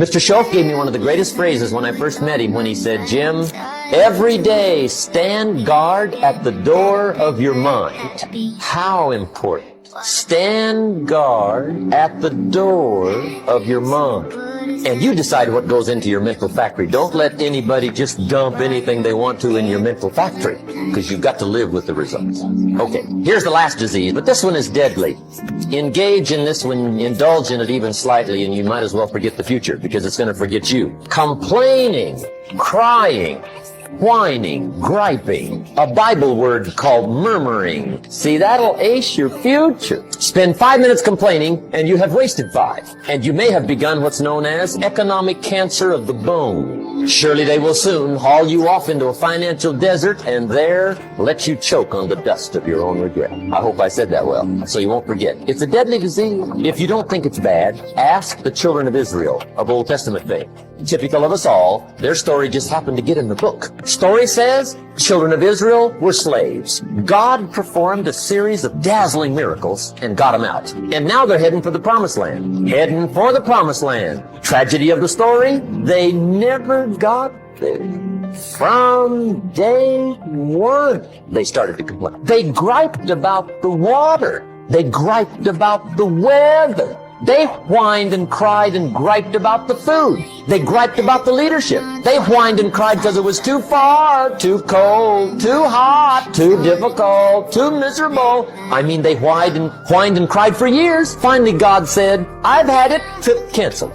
Mr. Schoaf gave me one of the greatest phrases when I first met him when he said, Jim, every day stand guard at the door of your mind. How important. Stand guard at the door of your mind. And you decide what goes into your mental factory. Don't let anybody just dump anything they want to in your mental factory, because you've got to live with the results. Okay, here's the last disease, but this one is deadly. Engage in this one, indulge in it even slightly, and you might as well forget the future, because it's going to forget you. Complaining, crying, whining, griping, a Bible word called murmuring. See, that'll ace your future. Spend 5 minutes complaining, and you have wasted 5. And you may have begun what's known as economic cancer of the bone. Surely they will soon haul you off into a financial desert, and there let you choke on the dust of your own regret. I hope I said that well, so you won't forget. It's a deadly disease. If you don't think it's bad, ask the children of Israel of Old Testament fame. Typical of us all, their story just happened to get in the book. Story says, children of Israel were slaves. God performed a series of dazzling miracles and got them out. And now they're heading for the promised land. Heading for the promised land. Tragedy of the story, they never got there. From day one, they started to complain. They griped about the water. They griped about the weather. They whined and cried and griped about the food. They griped about the leadership. They whined and cried because it was too far, too cold, too hot, too difficult, too miserable. I mean, they whined and cried for years. Finally, God said, I've had it. Cancel.